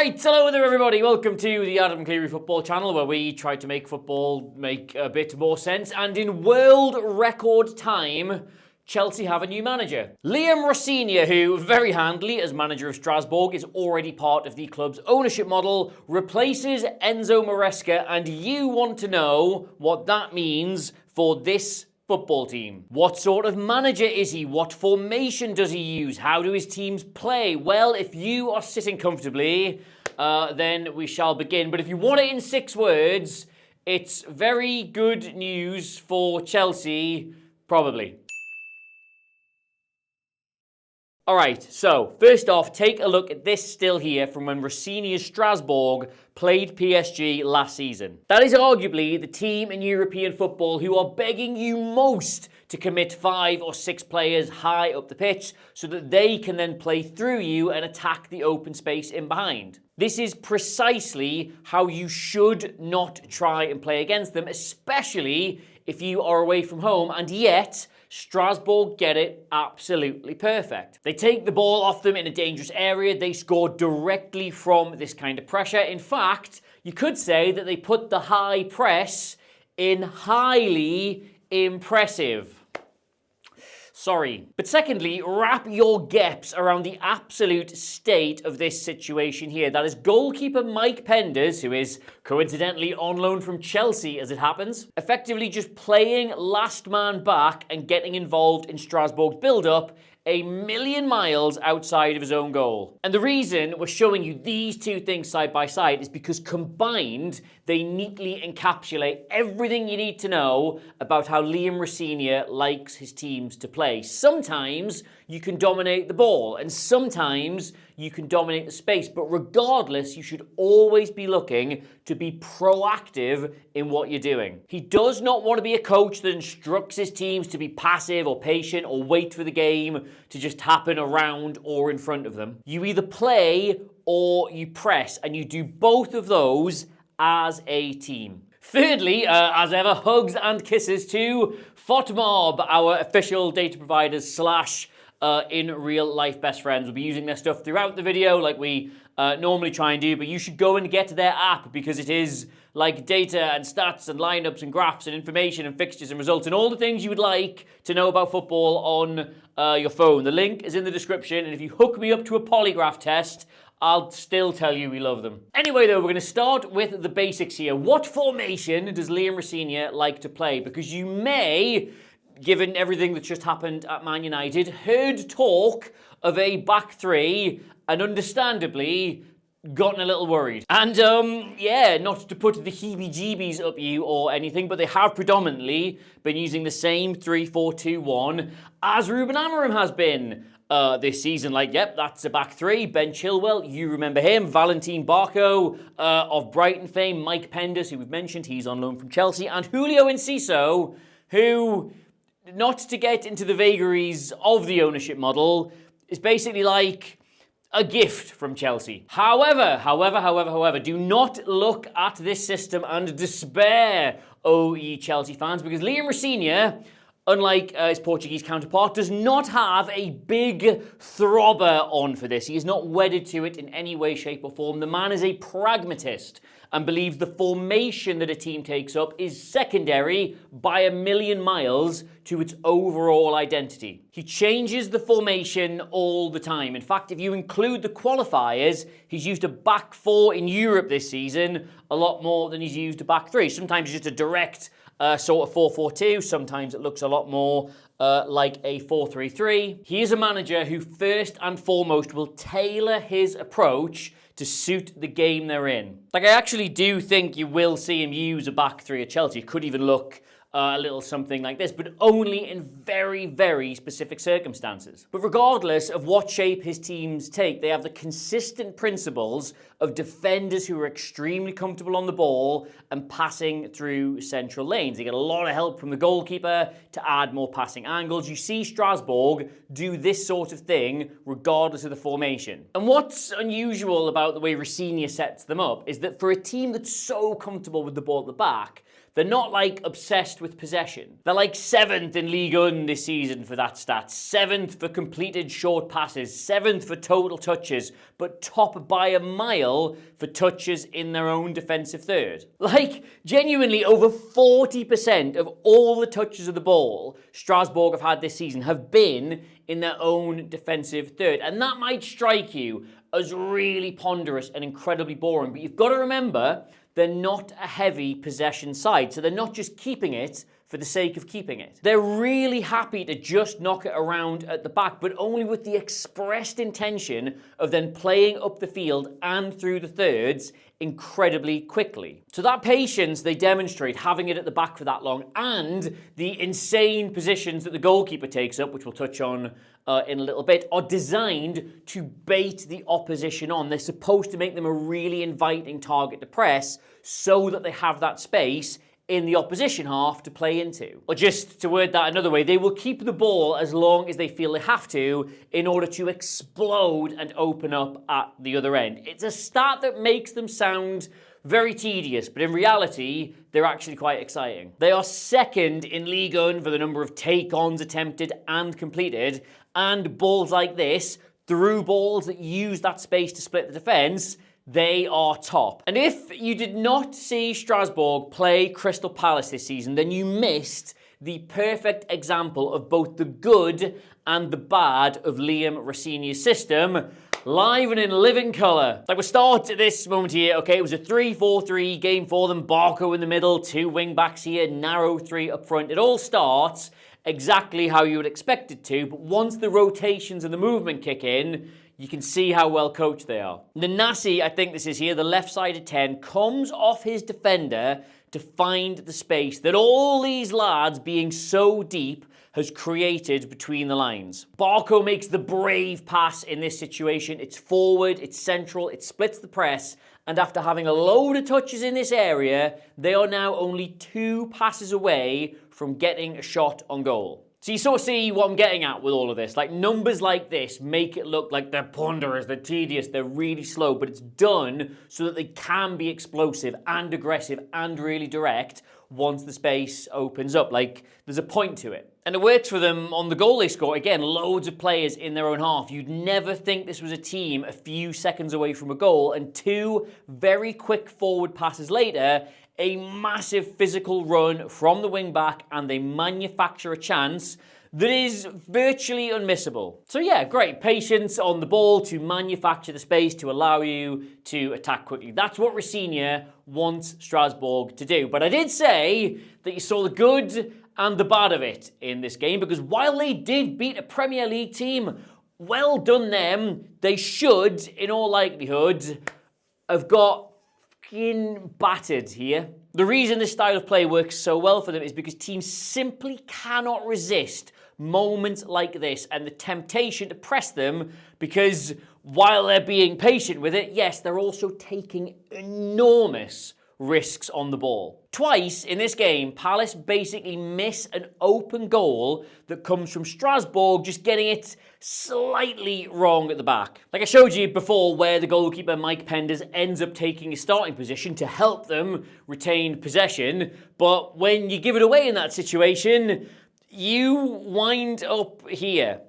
Right, hello there everybody, welcome to the Adam Clery football channel where we try to make football make a bit more sense, and in world record time, Chelsea have a new manager. Liam Rosenior, who very handily as manager of Strasbourg is already part of the club's ownership model, replaces Enzo Maresca, and you want to know what that means for this football team. What sort of manager is he? What formation does he use? How do his teams play? Well, if you are sitting comfortably, then we shall begin. But if you want it in 6 words, it's very good news for Chelsea, probably. Alright, so first off, take a look at this still here from when Rosenior's Strasbourg played PSG last season. That is arguably the team in European football who are begging you most to commit 5 or 6 players high up the pitch so that they can then play through you and attack the open space in behind. This is precisely how you should not try and play against them, especially if you are away from home, and yet Strasbourg get it absolutely perfect. They take the ball off them in a dangerous area. They score directly from this kind of pressure. In fact, you could say that they put the high press in highly impressive. Sorry. But secondly, wrap your gaps around the absolute state of this situation here. That is goalkeeper Mike Penders, who is coincidentally on loan from Chelsea as it happens, effectively just playing last man back and getting involved in Strasbourg's build-up a million miles outside of his own goal. And the reason we're showing you these 2 things side by side is because combined, they neatly encapsulate everything you need to know about how Liam Rosenior likes his teams to play. Sometimes you can dominate the ball, and sometimes you can dominate the space, but regardless, you should always be looking to be proactive in what you're doing. He does not want to be a coach that instructs his teams to be passive or patient or wait for the game to just happen around or in front of them. You either play or you press, and you do both of those as a team. Thirdly, as ever, hugs and kisses to FOTMob, our official data providers / in real life best friends. We'll be using their stuff throughout the video like we normally try and do, but you should go and get their app because it is like data and stats and lineups and graphs and information and fixtures and results and all the things you would like to know about football on your phone. The link is in the description, and if you hook me up to a polygraph test, I'll still tell you we love them. Anyway though, we're going to start with the basics here. What formation does Liam Rosenior like to play? Because you may, given everything that's just happened at Man United, heard talk of a back 3 and understandably gotten a little worried. And yeah, not to put the heebie-jeebies up you or anything, but they have predominantly been using the same 3-4-2-1 as Ruben Amorim has been this season. Like, yep, that's a back 3. Ben Chilwell, you remember him. Valentin Barco of Brighton fame. Mike Penders, who we've mentioned, he's on loan from Chelsea. And Julio Enciso, who, not to get into the vagaries of the ownership model, is basically like a gift from Chelsea. However, do not look at this system and despair, O ye Chelsea fans, because Liam Rosenior, unlike his Portuguese counterpart, does not have a big throbber on for this. He is not wedded to it in any way, shape or form. The man is a pragmatist and believes the formation that a team takes up is secondary by a million miles to its overall identity. He changes the formation all the time. In fact, if you include the qualifiers, he's used a back 4 in Europe this season a lot more than he's used a back 3. Sometimes it's just a direct sort of 4-4-2. Sometimes it looks a lot more like a 4-3-3. He is a manager who first and foremost will tailor his approach to suit the game they're in. Like, I actually do think you will see him use a back 3 at Chelsea. It could even look a little something like this, but only in very, very specific circumstances. But regardless of what shape his teams take, they have the consistent principles of defenders who are extremely comfortable on the ball and passing through central lanes. They get a lot of help from the goalkeeper to add more passing angles. You see Strasbourg do this sort of thing regardless of the formation. And what's unusual about the way Rosenior sets them up is that for a team that's so comfortable with the ball at the back, They're not like obsessed with possession. They're like 7th in Ligue 1 this season for that stat. 7th for completed short passes, 7th for total touches, but top by a mile for touches in their own defensive third. Like, genuinely, over 40% of all the touches of the ball Strasbourg have had this season have been in their own defensive third. And that might strike you as really ponderous and incredibly boring, but you've got to remember they're not a heavy possession side, so they're not just keeping it for the sake of keeping it. They're really happy to just knock it around at the back, but only with the expressed intention of then playing up the field and through the thirds incredibly quickly. So that patience they demonstrate having it at the back for that long, and the insane positions that the goalkeeper takes up, which we'll touch on in a little bit, are designed to bait the opposition on. They're supposed to make them a really inviting target to press so that they have that space in the opposition half to play into. Or just to word that another way, they will keep the ball as long as they feel they have to in order to explode and open up at the other end. It's a stat that makes them sound very tedious, but in reality, they're actually quite exciting. They are 2nd in Ligue 1 for the number of take-ons attempted and completed, and balls like this, through balls that use that space to split the defence, they are top. And if you did not see Strasbourg play Crystal Palace this season, then you missed the perfect example of both the good and the bad of Liam Rosenier's system, live and in living colour. Like, we start at this moment here, okay, it was a 3-4-3 game for them, Barco in the middle, 2 wing-backs here, narrow 3 up front. It all starts exactly how you would expect it to, but once the rotations and the movement kick in, you can see how well coached they are. Nanasi, I think this is here, the left-sided 10, comes off his defender to find the space that all these lads being so deep has created between the lines. Barco makes the brave pass in this situation. It's forward, it's central, it splits the press, and after having a load of touches in this area, they are now only 2 passes away from getting a shot on goal. So you sort of see what I'm getting at with all of this. Like, numbers like this make it look like they're ponderous, they're tedious, they're really slow, but it's done so that they can be explosive and aggressive and really direct once the space opens up. Like, there's a point to it. And it works for them on the goal they score. Again, loads of players in their own half. You'd never think this was a team a few seconds away from a goal, and 2 very quick forward passes later, a massive physical run from the wing back, and they manufacture a chance that is virtually unmissable. So yeah, great patience on the ball to manufacture the space to allow you to attack quickly. That's what Rosenior wants Strasbourg to do. But I did say that you saw the good and the bad of it in this game, because while they did beat a Premier League team, well done them, they should, in all likelihood, have got battered here. The reason this style of play works so well for them is because teams simply cannot resist moments like this and the temptation to press them, because while they're being patient with it, yes, they're also taking enormous risks on the ball. Twice in this game, Palace basically miss an open goal that comes from Strasbourg just getting it slightly wrong at the back. Like I showed you before, where the goalkeeper Mike Penders ends up taking his starting position to help them retain possession, but when you give it away in that situation, you wind up here.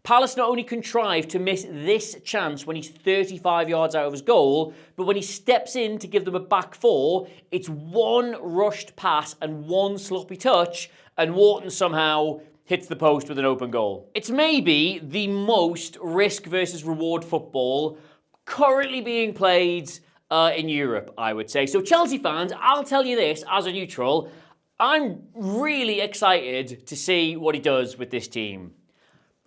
Palace not only contrived to miss this chance when he's 35 yards out of his goal, but when he steps in to give them a back 4, it's 1 rushed pass and 1 sloppy touch, and Wharton somehow hits the post with an open goal. It's maybe the most risk versus reward football currently being played in Europe, I would say. So Chelsea fans, I'll tell you this as a neutral, I'm really excited to see what he does with this team.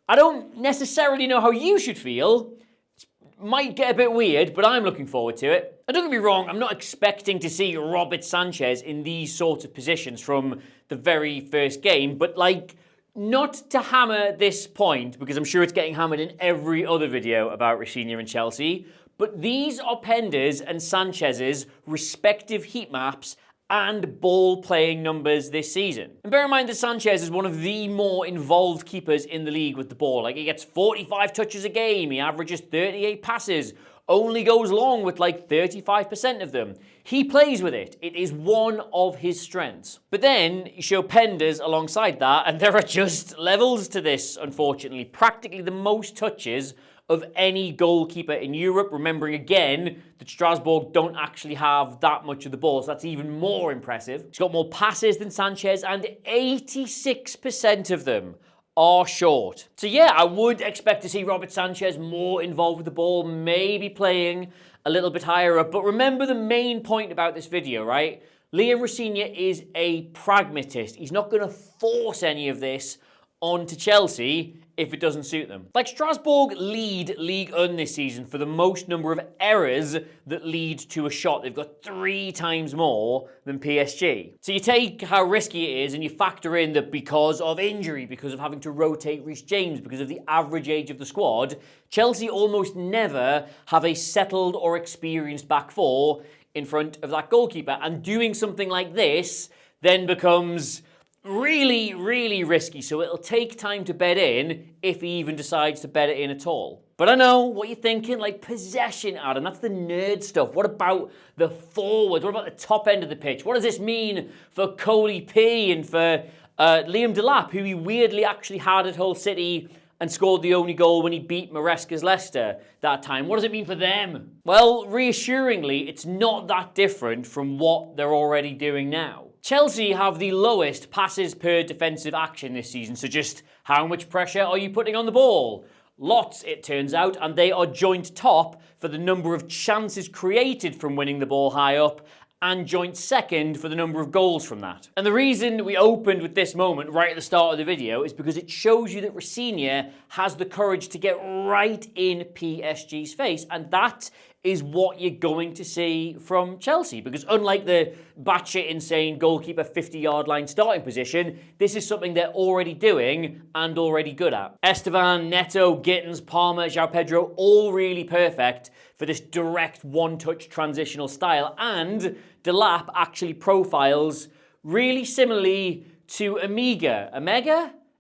I don't necessarily know how you should feel. It might get a bit weird, but I'm looking forward to it. And don't get me wrong, I'm not expecting to see Robert Sanchez in these sorts of positions from the very first game, but like, not to hammer this point, because I'm sure it's getting hammered in every other video about Rosenior and Chelsea, but these are Penders and Sanchez's respective heat maps and ball-playing numbers this season. And bear in mind that Sanchez is one of the more involved keepers in the league with the ball. Like, he gets 45 touches a game, he averages 38 passes, only goes along with like 35% of them. He plays with it. It is one of his strengths. But then you show Penders alongside that, and there are just levels to this, unfortunately. Practically the most touches of any goalkeeper in Europe, remembering again that Strasbourg don't actually have that much of the ball, so that's even more impressive. He's got more passes than Sanchez, and 86% of them are short. So yeah, I would expect to see Robert Sanchez more involved with the ball, maybe playing a little bit higher up. But remember the main point about this video, right? Liam Rosenior is a pragmatist. He's not going to force any of this onto Chelsea if it doesn't suit them. Like, Strasbourg lead Ligue 1 this season for the most number of errors that lead to a shot. They've got 3 times more than PSG. So you take how risky it is and you factor in that because of injury, because of having to rotate Reece James, because of the average age of the squad, Chelsea almost never have a settled or experienced back four in front of that goalkeeper. And doing something like this then becomes really, really risky, so it'll take time to bed in if he even decides to bed it in at all. But I know what you're thinking, like possession, Adam, that's the nerd stuff. What about the forwards? What about the top end of the pitch? What does this mean for Coley P and for Liam Delap, who he weirdly actually had at Hull City and scored the only goal when he beat Maresca's Leicester that time? What does it mean for them? Well, reassuringly, it's not that different from what they're already doing now. Chelsea have the lowest passes per defensive action this season, so just how much pressure are you putting on the ball? Lots, it turns out, and they are joint top for the number of chances created from winning the ball high up, and joint second for the number of goals from that. And the reason we opened with this moment right at the start of the video is because it shows you that Rosenior has the courage to get right in PSG's face, and that is what you're going to see from Chelsea, because unlike the batshit insane goalkeeper 50-yard line starting position, this is something they're already doing and already good at. Esteban, Neto, Gittins, Palmer, João Pedro, all really perfect for this direct one-touch transitional style, and Delap actually profiles really similarly to Emega.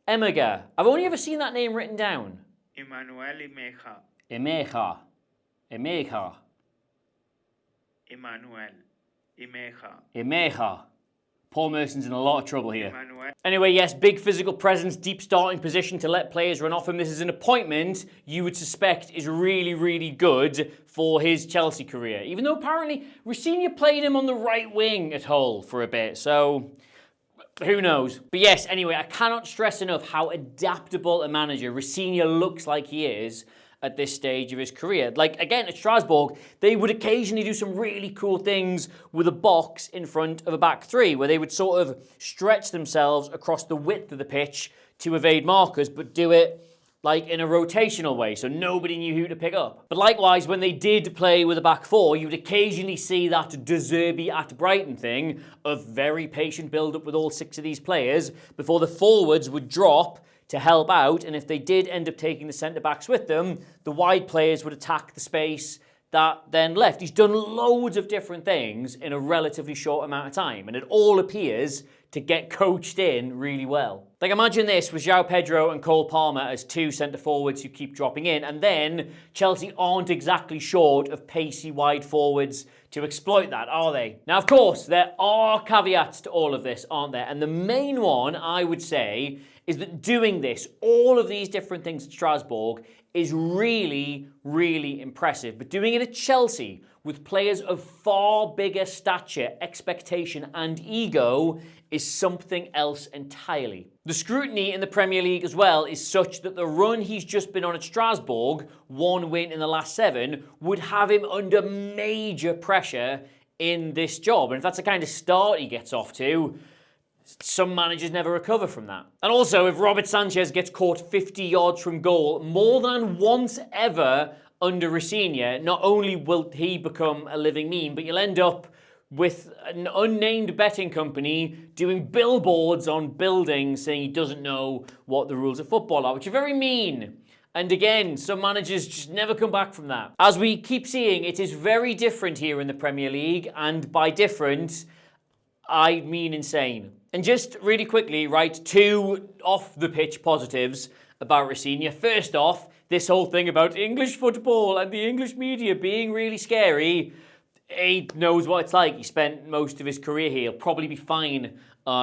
I've only ever seen that name written down. Emmanuel Imeja. Emega. Paul Merson's in a lot of trouble here. Anyway, yes, big physical presence, deep starting position to let players run off him. This is an appointment you would suspect is really, really good for his Chelsea career. Even though apparently Rosenior played him on the right wing at Hull for a bit, so who knows? But yes, anyway, I cannot stress enough how adaptable a manager Rosenior looks like he is at this stage of his career. Like, again, at Strasbourg, they would occasionally do some really cool things with a box in front of a back three, where they would sort of stretch themselves across the width of the pitch to evade markers, but do it like in a rotational way, so nobody knew who to pick up. But likewise, when they did play with a back four, you would occasionally see that De Zerbi at Brighton thing of very patient build-up with all 6 of these players before the forwards would drop to help out, and if they did end up taking the centre-backs with them, the wide players would attack the space that then left. He's done loads of different things in a relatively short amount of time, and it all appears to get coached in really well. Like, imagine this with João Pedro and Cole Palmer as 2 centre-forwards who keep dropping in, and then Chelsea aren't exactly short of pacey wide forwards to exploit that, are they? Now, of course, there are caveats to all of this, aren't there? And the main one, I would say, is that doing this, all of these different things at Strasbourg, is really, really impressive. But doing it at Chelsea, with players of far bigger stature, expectation, and ego, is something else entirely. The scrutiny in the Premier League as well is such that the run he's just been on at Strasbourg, 1 win in the last 7, would have him under major pressure in this job. And if that's the kind of start he gets off to, some managers never recover from that. And also, if Robert Sanchez gets caught 50 yards from goal more than once ever under Rosenior, not only will he become a living meme, but you'll end up with an unnamed betting company doing billboards on buildings saying he doesn't know what the rules of football are, which are very mean. And again, some managers just never come back from that. As we keep seeing, it is very different here in the Premier League, and by different, I mean insane. And just really quickly, right, 2 off-the-pitch positives about Rosenior. First off, this whole thing about English football and the English media being really scary, he knows what it's like. He spent most of his career here. He'll probably be fine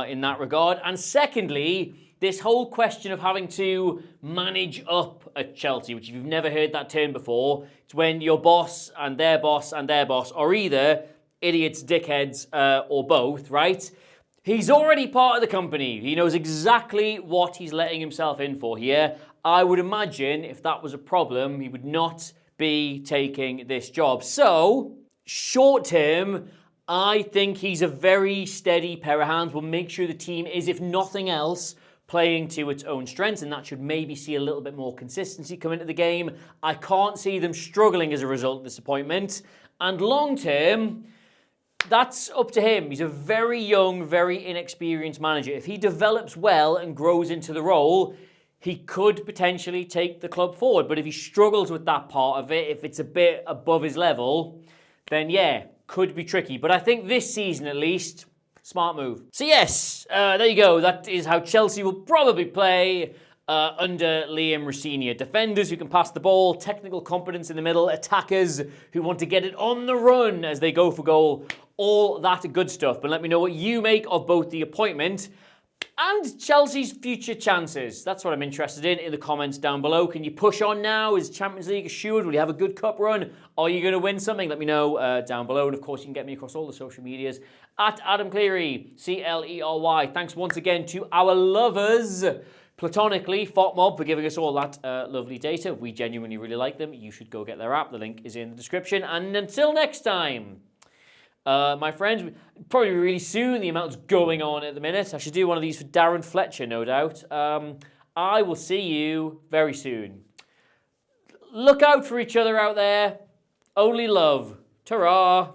in that regard. And secondly, this whole question of having to manage up at Chelsea, which if you've never heard that term before, it's when your boss and their boss and their boss are either idiots, dickheads, or both, right? He's already part of the company. He knows exactly what he's letting himself in for here. I would imagine if that was a problem, he would not be taking this job. So, short term, I think he's a very steady pair of hands. Will make sure the team is, if nothing else, playing to its own strengths, and that should maybe see a little bit more consistency come into the game. I can't see them struggling as a result of this appointment. And long term, that's up to him. He's a very young, very inexperienced manager. If he develops well and grows into the role, he could potentially take the club forward. But if he struggles with that part of it, if it's a bit above his level, then yeah, could be tricky. But I think this season at least, smart move. So yes, there you go. That is how Chelsea will probably play under Liam Rosenior. Defenders who can pass the ball, technical competence in the middle, attackers who want to get it on the run as they go for goal. All that good stuff. But let me know what you make of both the appointment and Chelsea's future chances. That's what I'm interested in the comments down below. Can you push on now? Is Champions League assured? Will you have a good cup run? Are you going to win something? Let me know down below. And of course, you can get me across all the social medias at Adam Clery, Clery. Thanks once again to our lovers, platonically, FOTMob, for giving us all that lovely data. We genuinely really like them. You should go get their app. The link is in the description. And until next time, my friends, probably really soon. The amount's going on at the minute. I should do one of these for Darren Fletcher, no doubt. I will see you very soon. Look out for each other out there. Only love. Ta-ra.